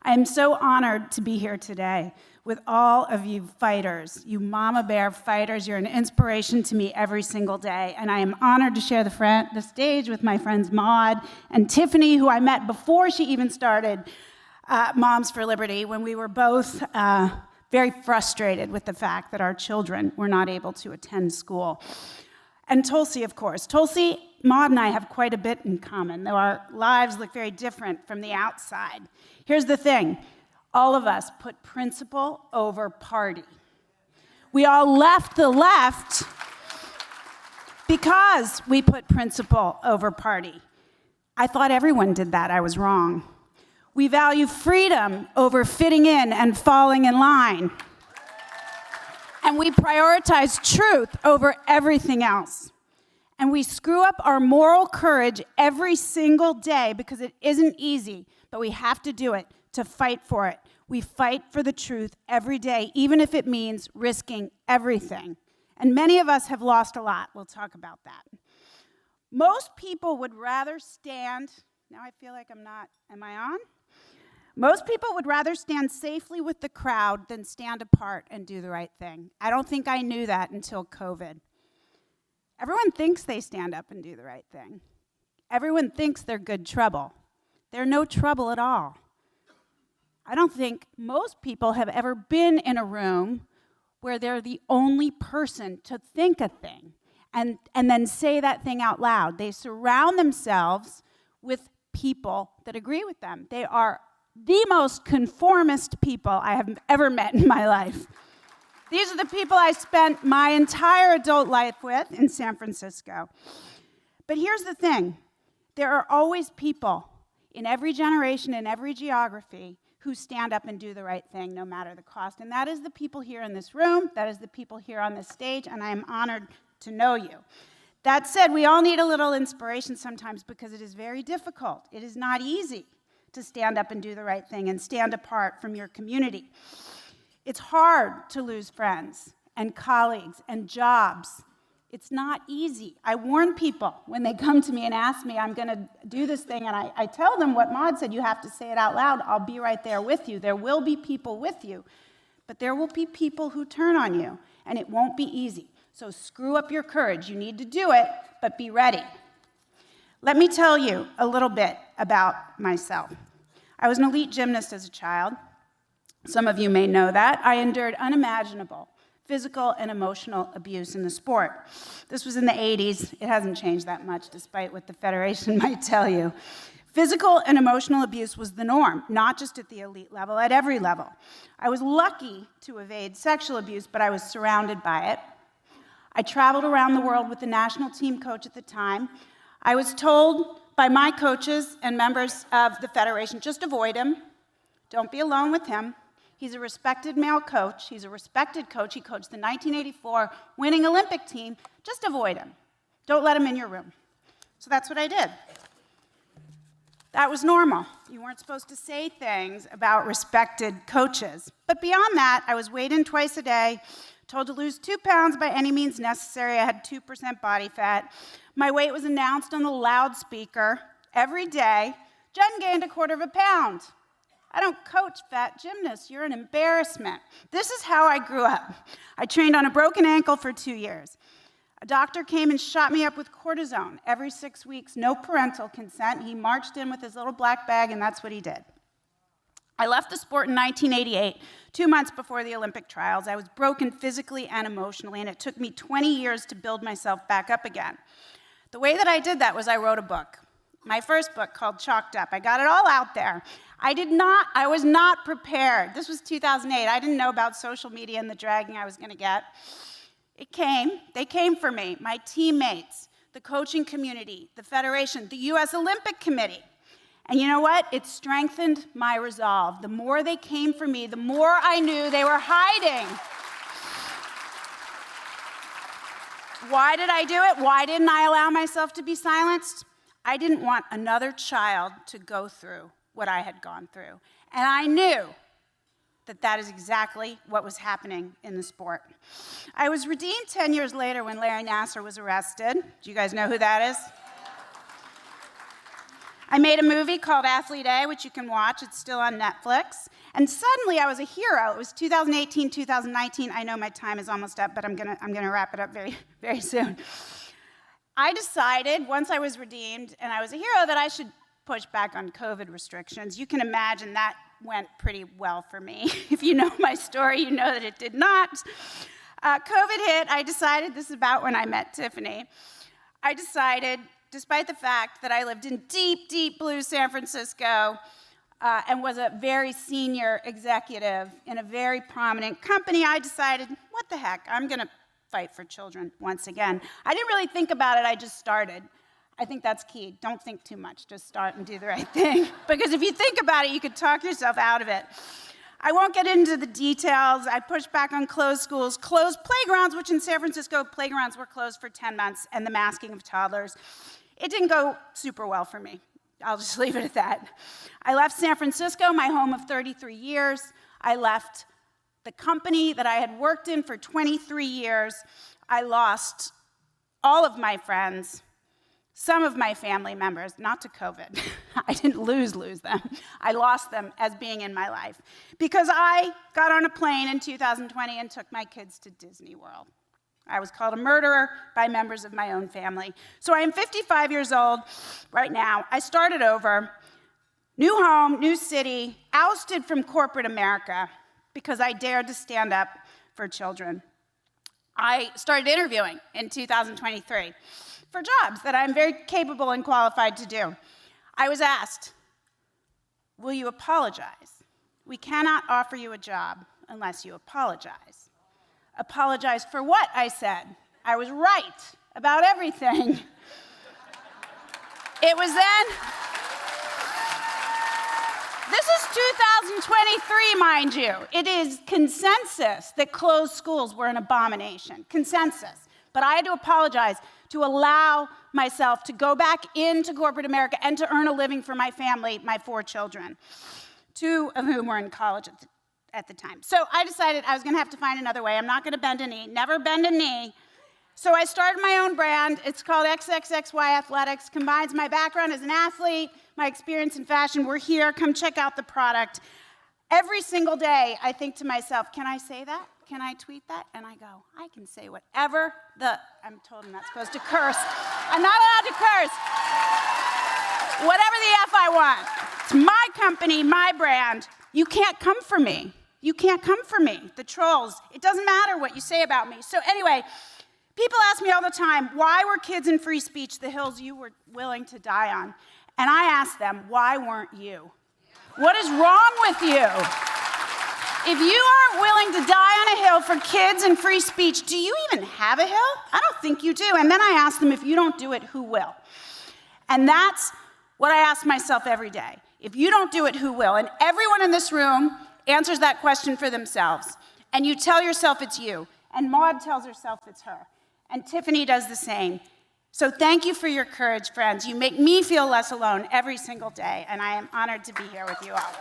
I am so honored to be here today with all of you fighters, you Mama Bear fighters. You're an inspiration to me every single day, and I am honored to share the stage with my friends Maud and Tiffany, who I met before she even started Moms for Liberty, when we were both very frustrated with the fact that our children were not able to attend school. And Tulsi, of course. Tulsi, Maud and I have quite a bit in common, though our lives look very different from the outside. Here's the thing. All of us put principle over party. We all left the left because we put principle over party. I thought everyone did that. I was wrong. We value freedom over fitting in and falling in line. And we prioritize truth over everything else. And we screw up our moral courage every single day because it isn't easy, but we have to do it to fight for it. We fight for the truth every day, even if it means risking everything. And many of us have lost a lot. We'll talk about that. Most people would rather stand, now I feel like I'm not, am I on? Most people would rather stand safely with the crowd than stand apart and do the right thing. I don't think I knew that until COVID. Everyone thinks they stand up and do the right thing. Everyone thinks they're good trouble. They're no trouble at all. I don't think most people have ever been in a room where they're the only person to think a thing and then say that thing out loud. They surround themselves with people that agree with them. They are the most conformist people I have ever met in my life. These are the people I spent my entire adult life with in San Francisco. But here's the thing. There are always people in every generation, in every geography, who stand up and do the right thing no matter the cost. And that is the people here in this room. That is the people here on this stage, and I am honored to know you. That said, we all need a little inspiration sometimes because it is very difficult. It is not easy to stand up and do the right thing and stand apart from your community. It's hard to lose friends and colleagues and jobs. It's not easy. I warn people when they come to me and ask me, I'm going to do this thing, and I tell them what Maud said, you have to say it out loud. I'll be right there with you. There will be people with you, but there will be people who turn on you, and it won't be easy. So screw up your courage. You need to do it, but be ready. Let me tell you a little bit about myself. I was an elite gymnast as a child. Some of you may know that. I endured unimaginable physical and emotional abuse in the sport. This was in the 80s. It hasn't changed that much, despite what the Federation might tell you. Physical and emotional abuse was the norm, not just at the elite level, at every level. I was lucky to evade sexual abuse, but I was surrounded by it. I traveled around the world with the national team coach at the time. I was told by my coaches and members of the Federation, just avoid him. Don't be alone with him. He's a respected male coach. He's a respected coach. He coached the 1984 winning Olympic team. Just avoid him. Don't let him in your room. So that's what I did. That was normal. You weren't supposed to say things about respected coaches. But beyond that, I was weighed in twice a day, told to lose 2 pounds by any means necessary. I had 2% body fat. My weight was announced on the loudspeaker every day. Jen gained 1/4 pound. I don't coach fat gymnasts. You're an embarrassment. This is how I grew up. I trained on a broken ankle for 2 years. A doctor came and shot me up with cortisone every 6 weeks, no parental consent. He marched in with his little black bag, and that's what he did. I left the sport in 1988, 2 months before the Olympic trials. I was broken physically and emotionally, and it took me 20 years to build myself back up again. The way that I did that was I wrote a book. My first book called Chalked Up. I got it all out there. I was not prepared. This was 2008. I didn't know about social media and the dragging I was going to get. It came. They came for me, my teammates, the coaching community, the Federation, the U.S. Olympic Committee. And you know what? It strengthened my resolve. The more they came for me, the more I knew they were hiding. Why did I do it? Why didn't I allow myself to be silenced? I didn't want another child to go through what I had gone through. And I knew that that is exactly what was happening in the sport. I was redeemed 10 years later when Larry Nassar was arrested. Do you guys know who that is? I made a movie called Athlete A, which you can watch. It's still on Netflix. And suddenly I was a hero. It was 2018, 2019. I know my time is almost up, but I'm gonna wrap it up very, very soon. I decided, once I was redeemed and I was a hero, that I should push back on COVID restrictions. You can imagine that went pretty well for me. If you know my story, you know that it did not. COVID hit. I decided, this is about when I met Tiffany, I decided, despite the fact that I lived in deep, deep blue San Francisco and was a very senior executive in a very prominent company, I decided, what the heck, I'm gonna fight for children once again. I didn't really think about it, I just started. I think that's key. Don't think too much, just start and do the right thing. Because if you think about it, you could talk yourself out of it. I won't get into the details. I pushed back on closed schools, closed playgrounds, which in San Francisco, playgrounds were closed for 10 months, and the masking of toddlers. It didn't go super well for me. I'll just leave it at that. I left San Francisco, my home of 33 years. I left the company that I had worked in for 23 years. I lost all of my friends, some of my family members, not to COVID. I didn't lose them. I lost them as being in my life because I got on a plane in 2020 and took my kids to Disney World. I was called a murderer by members of my own family. So I am 55 years old right now. I started over, new home, new city, ousted from corporate America because I dared to stand up for children. I started interviewing in 2023 for jobs that I'm very capable and qualified to do. I was asked, will you apologize? We cannot offer you a job unless you apologize. Apologize for what? I said. I was right about everything. It was then, this is 2023, mind you. It is consensus that closed schools were an abomination, consensus. But I had to apologize to allow myself to go back into corporate America and to earn a living for my family, my 4 children, 2 of whom were in college at the time. So I decided I was gonna have to find another way. I'm not gonna bend a knee, never bend a knee. So I started my own brand. It's called XXXY Athletics, combines my background as an athlete, my experience in fashion. We're here, come check out the product. Every single day, I think to myself, can I say that? Can I tweet that? And I go, I can say whatever I'm told I'm not supposed to curse. I'm not allowed to curse. Whatever the F I want. It's my company, my brand. You can't come for me. You can't come for me. The trolls, it doesn't matter what you say about me. So anyway, people ask me all the time, why were kids in free speech the hills you were willing to die on? And I ask them, why weren't you? What is wrong with you? If you aren't willing to die on a hill for kids and free speech, do you even have a hill? I don't think you do. And then I ask them, if you don't do it, who will? And that's what I ask myself every day. If you don't do it, who will? And everyone in this room answers that question for themselves. And you tell yourself it's you. And Maud tells herself it's her. And Tiffany does the same. So thank you for your courage, friends. You make me feel less alone every single day, and I am honored to be here with you all.